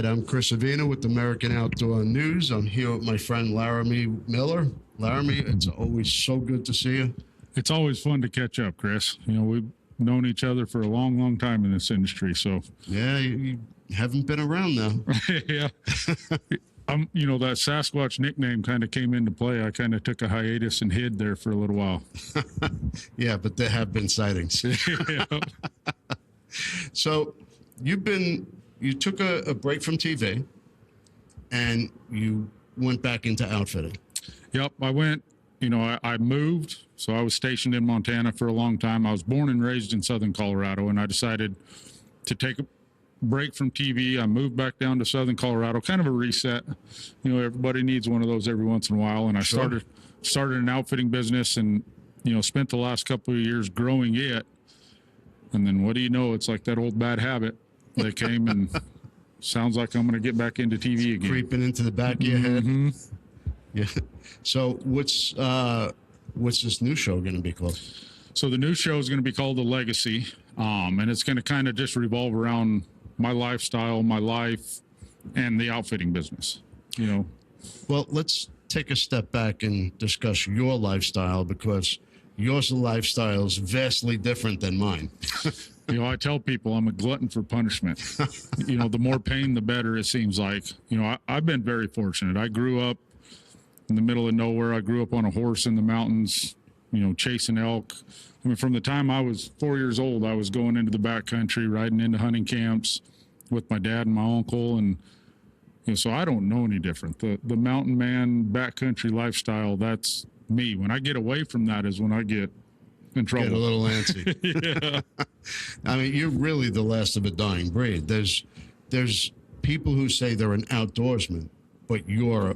right, I'm Chris Avina with American Outdoor News. I'm here with my friend Laramy Miller. Laramy, it's always so good to see you. It's always fun to catch up, Chris. You know, we've known each other for a long, long time in this industry. So yeah, you haven't been around now. Yeah. You know, that Sasquatch nickname kind of came into play. I kind of took a hiatus and hid there for a little while. Yeah, but there have been sightings. Yeah. So you took a break from TV and you went back into outfitting. Yep. I went, you know, I moved. So I was stationed in Montana for a long time. I was born and raised in Southern Colorado, and I decided to take a break from TV. I moved back down to Southern Colorado, kind of a reset. You know, everybody needs one of those every once in a while. And I started an outfitting business and, you know, spent the last couple of years growing it. And then what do you know? It's like that old bad habit that came and sounds like I'm going to get back into TV again. Creeping into the back of your head. Mm-hmm. Yeah. So what's this new show going to be called? So the new show is going to be called The Legacy. And it's going to kind of just revolve around my lifestyle, my life, and the outfitting business, you know. Well, let's take a step back and discuss your lifestyle, because your lifestyle is vastly different than mine. You know, I tell people I'm a glutton for punishment. You know, the more pain, the better, it seems like. You know, I've been very fortunate. I grew up in the middle of nowhere. I grew up on a horse in the mountains, you know, chasing elk. I mean, from the time I was 4 years old, I was going into the backcountry, riding into hunting camps with my dad and my uncle. And, you know, so I don't know any different. The mountain man, backcountry lifestyle, that's me. When I get away from that is when I get in trouble. Get a little antsy. Yeah. I mean, you're really the last of a dying breed. There's people who say they're an outdoorsman, but you're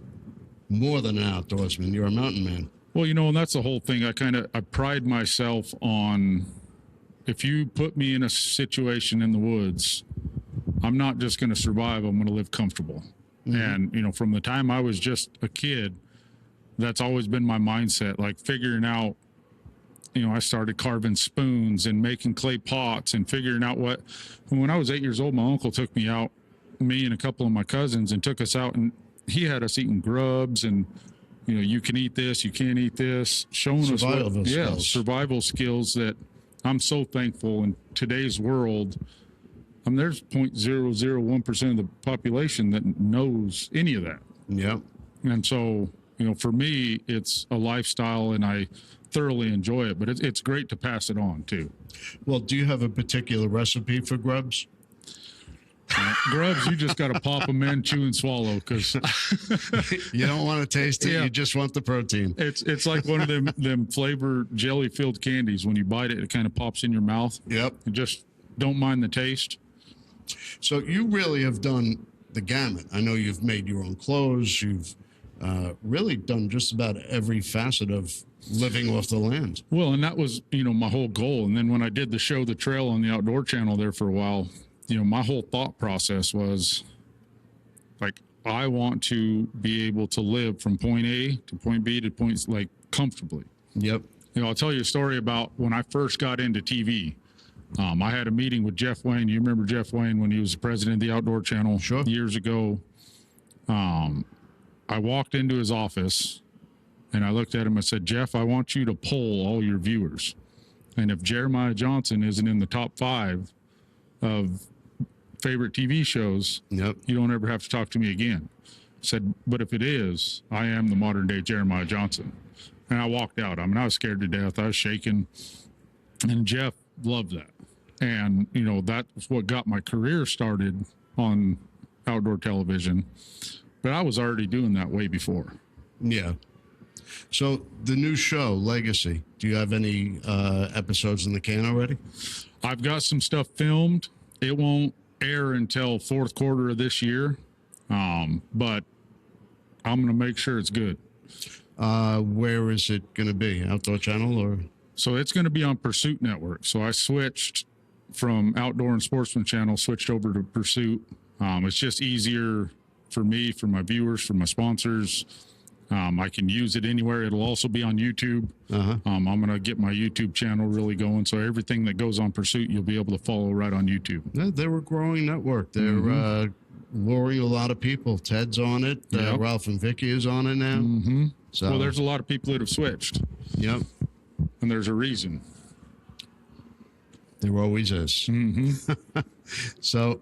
more than an outdoorsman. You're a mountain man. Well, you know, and that's the whole thing. I pride myself on, if you put me in a situation in the woods, I'm not just going to survive. I'm going to live comfortable. Mm-hmm. And, you know, from the time I was just a kid, that's always been my mindset, like figuring out, you know, I started carving spoons and making clay pots and figuring out when I was 8 years old, my uncle took me out, me and a couple of my cousins, and took us out, and he had us eating grubs and, you know, you can eat this, you can't eat this, showing us survival skills that I'm so thankful in today's world. I mean, there's 0.001% of the population that knows any of that. Yeah. And so, you know, for me, it's a lifestyle and I thoroughly enjoy it, but it's great to pass it on too. Well, do you have a particular recipe for grubs? Grubs, you just got to pop them in, chew and swallow, because you don't want to taste it. Yeah. You just want the protein. It's like one of them flavored jelly filled candies. When you bite it, it kind of pops in your mouth. Yep. You just don't mind the taste. So you really have done the gamut. I know you've made your own clothes. You've really done just about every facet of living off the land. Well, and that was, you know, my whole goal. And then when I did the show, The Trail, on the Outdoor Channel there for a while, you know, my whole thought process was like, I want to be able to live from point A to point B to points, like, comfortably. Yep. You know, I'll tell you a story about when I first got into TV. I had a meeting with Jeff Wayne. You remember Jeff Wayne when he was the president of the Outdoor Channel? Sure. Years ago. I walked into his office and I looked at him. I said, Jeff, I want you to poll all your viewers. And if Jeremiah Johnson isn't in the top 5 of favorite TV shows, yep, you don't ever have to talk to me again. I said, but if it is, I am the modern day Jeremiah Johnson. And I walked out. I mean, I was scared to death. I was shaking. And Jeff loved that. And, you know, that's what got my career started on outdoor television. But I was already doing that way before. Yeah. So the new show, Legacy, do you have any episodes in the can already? I've got some stuff filmed. It won't air until fourth quarter of this year. But I'm going to make sure it's good. Where is it going to be? Outdoor Channel or? So it's going to be on Pursuit Network. So I switched from Outdoor and Sportsman Channel, switched over to Pursuit. It's just easier for me, for my viewers, for my sponsors. I can use it anywhere. It'll also be on YouTube. I'm going to get my YouTube channel really going. So everything that goes on Pursuit, you'll be able to follow right on YouTube. Yeah, they're a growing network. They're luring a lot of people. Ted's on it. Yep. Ralph and Vicky is on it now. So, Well, there's a lot of people that have switched, yep, and there's a reason. there always is. So,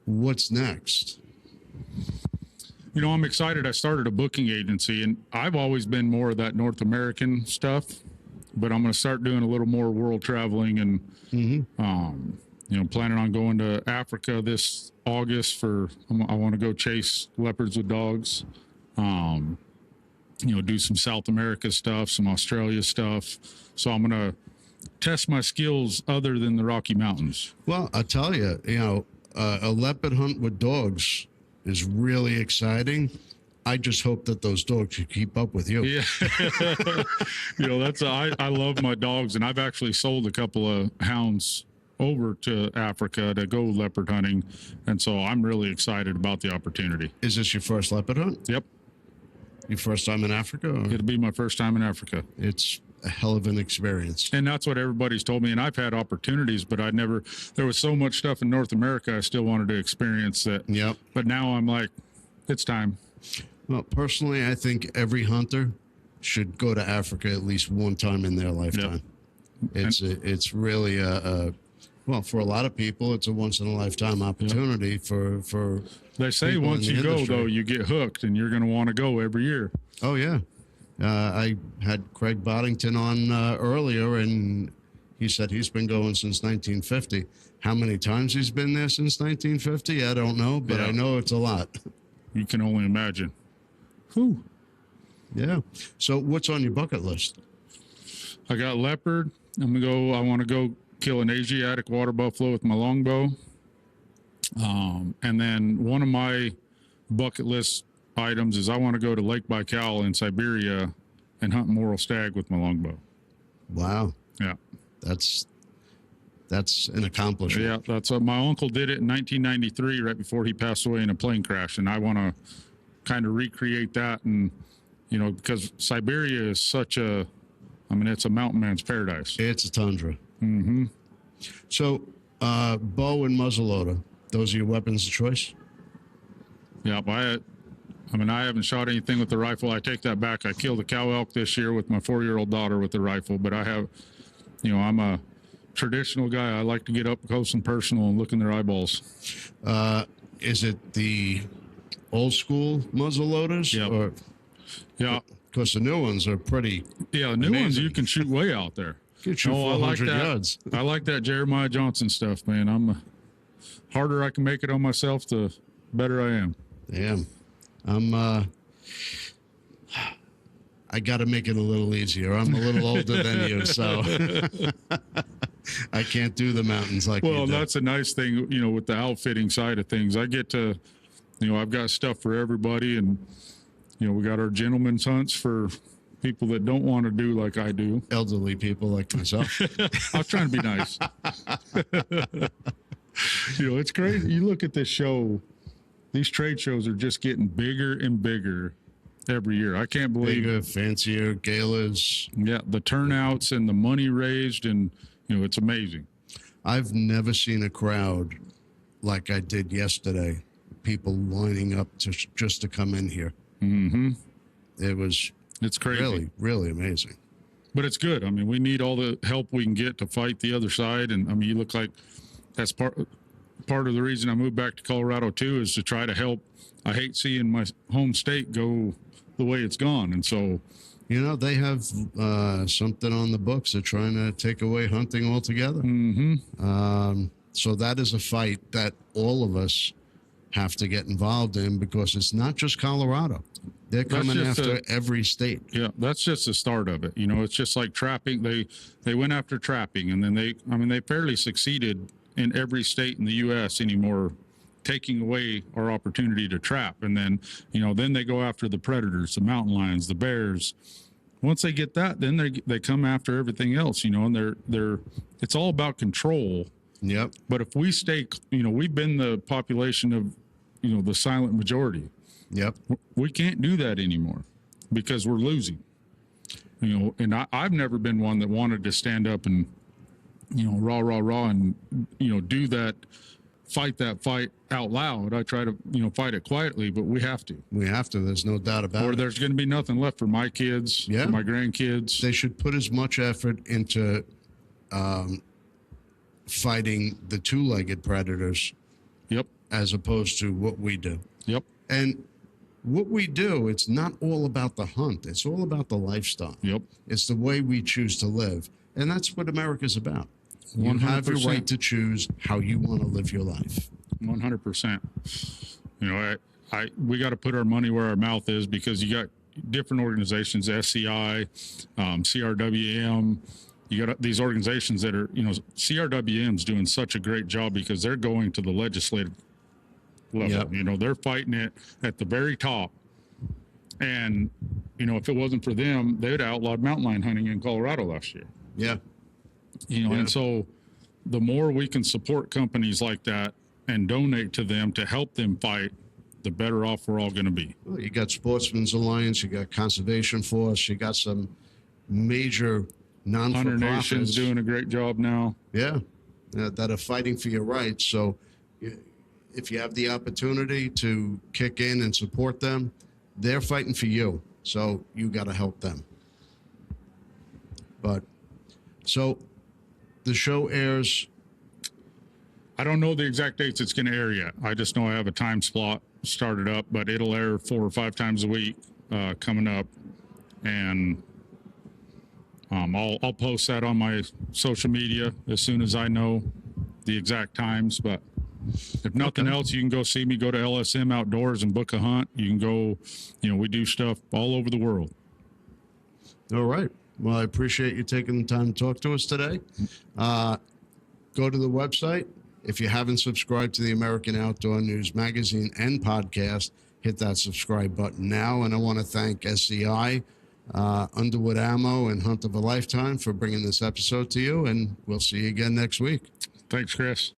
what's next? You know, I'm excited. I started a booking agency, and I've always been more of that North American stuff, but I'm going to start doing a little more world traveling and, you know, planning on going to Africa this August I want to go chase leopards with dogs, you know, do some South America stuff, some Australia stuff. So I'm going to test my skills other than the Rocky Mountains. Well, I'll tell you, you know, a leopard hunt with dogs is really exciting. I just hope that those dogs can keep up with you. Yeah. You know, I love my dogs, and I've actually sold a couple of hounds over to Africa to go leopard hunting. And so I'm really excited about the opportunity. Is this your first leopard hunt? Yep. Your first time in Africa? Or? It'll be my first time in Africa. It's a hell of an experience. And that's what everybody's told me. And I've had opportunities, but there was so much stuff in North America I still wanted to experience that. Yep. But now I'm like, it's time. Well, personally, I think every hunter should go to Africa at least one time in their lifetime. Yep. It's really well, for a lot of people, it's a once in a lifetime opportunity. Yep. For they say once you go, though, you get hooked, and you're going to want to go every year. Oh yeah. I had Craig Boddington on earlier, and he said he's been going since 1950. How many times he's been there since 1950? I don't know, but I know it's a lot. You can only imagine. Whew. Yeah. So what's on your bucket list? I got leopard. I want to go kill an Asiatic water buffalo with my longbow. And then one of my bucket list items is I want to go to Lake Baikal in Siberia and hunt Morel stag with my longbow. Wow. Yeah. That's an accomplishment. Yeah, that's my uncle did it in 1993, right before he passed away in a plane crash, and I want to kind of recreate that. And you know, because Siberia is it's a mountain man's paradise. It's a tundra. So, bow and muzzleloader, those are your weapons of choice? Yeah, I haven't shot anything with the rifle. I take that back. I killed a cow elk this year with my 4-year-old daughter with the rifle, but I have, you know, I'm a traditional guy. I like to get up close and personal and look in their eyeballs. Is it the old school muzzle loaders? Yep. Yeah. Because the new ones are pretty. Yeah, the new ones you can shoot way out there. You can shoot 400 yards. I like that Jeremiah Johnson stuff, man. Harder I can make it on myself, the better I am. Damn. I got to make it a little easier. I'm a little older than you, so I can't do the mountains like you do. Well, that's a nice thing, you know, with the outfitting side of things. I get to, you know, I've got stuff for everybody, and, you know, we got our gentleman's hunts for people that don't want to do like I do. Elderly people like myself. I was trying to be nice. You know, it's crazy. You look at this show, these trade shows are just getting bigger and bigger every year. I can't believe bigger, fancier, galas. Yeah, the turnouts and the money raised, and you know, it's amazing. I've never seen a crowd like I did yesterday. People lining up just to come in here. It's crazy. Really, really amazing. But it's good. I mean, we need all the help we can get to fight the other side. And I mean, you look like that's part of the reason I moved back to Colorado too, is to try to help. I hate seeing my home state go the way it's gone. And so, you know, they have something on the books. They're trying to take away hunting altogether. So that is a fight that all of us have to get involved in, because it's not just Colorado. They're coming after every state. Yeah, that's just the start of it. You know, it's just like trapping. They went after trapping, and then they fairly succeeded in every state in the U.S. anymore, taking away our opportunity to trap. And then, you know, then they go after the predators, the mountain lions, the bears. Once they get that, then they come after everything else, you know, and they're it's all about control. Yep. But if we stay, you know, we've been the population of, you know, the silent majority. Yep. We can't do that anymore because we're losing. And I've never been one that wanted to stand up and, rah, rah, rah, and, do that, fight that fight out loud. I try to, fight it quietly, but we have to. We have to. There's no doubt about it. Or there's going to be nothing left for my kids, for my grandkids. They should put as much effort into fighting the two-legged predators. Yep. As opposed to what we do. Yep. And what we do, it's not all about the hunt. It's all about the lifestyle. Yep. It's the way we choose to live. And that's what America's about. 100%. You have your right to choose how you want to live your life. 100%. We got to put our money where our mouth is, because you got different organizations, SCI, CRWM. You got these organizations that are, CRWM's doing such a great job because they're going to the legislative level. Yep. They're fighting it at the very top. And, if it wasn't for them, they'd outlawed mountain lion hunting in Colorado last year. Yeah. And so the more we can support companies like that and donate to them to help them fight, the better off we're all going to be. Well, you got Sportsmen's Alliance, you got Conservation Force, you got some major non-for-profits. Hunter Nation's doing a great job now. Yeah, that are fighting for your rights. So if you have the opportunity to kick in and support them, they're fighting for you. So you got to help them. But so the show airs. I don't know the exact dates it's going to air yet. I just know I have a time slot started up, but it'll air 4 or 5 times a week coming up. And I'll post that on my social media as soon as I know the exact times. But if nothing else, you can go see me, go to LSM Outdoors and book a hunt. You can go, we do stuff all over the world. All right. Well, I appreciate you taking the time to talk to us today. Go to the website. If you haven't subscribed to the American Outdoor News magazine and podcast, hit that subscribe button now. And I want to thank SCI, Underwood Ammo, and Hunt of a Lifetime for bringing this episode to you. And we'll see you again next week. Thanks, Chris.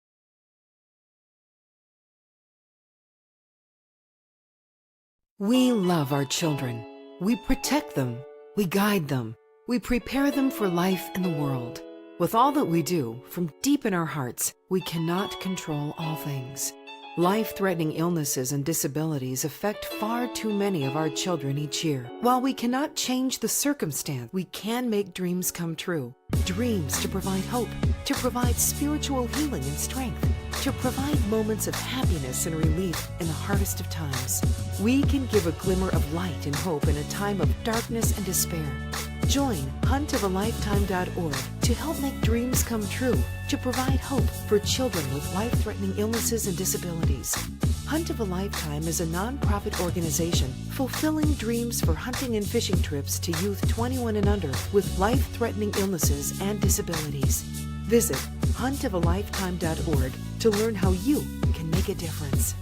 We love our children. We protect them. We guide them. We prepare them for life in the world. With all that we do, from deep in our hearts, we cannot control all things. Life-threatening illnesses and disabilities affect far too many of our children each year. While we cannot change the circumstance, we can make dreams come true. Dreams to provide hope, to provide spiritual healing and strength, to provide moments of happiness and relief in the hardest of times. We can give a glimmer of light and hope in a time of darkness and despair. Join huntofalifetime.org to help make dreams come true, to provide hope for children with life-threatening illnesses and disabilities. Hunt of a Lifetime is a non-profit organization fulfilling dreams for hunting and fishing trips to youth 21 and under with life-threatening illnesses and disabilities. Visit huntofalifetime.org to learn how you can make a difference.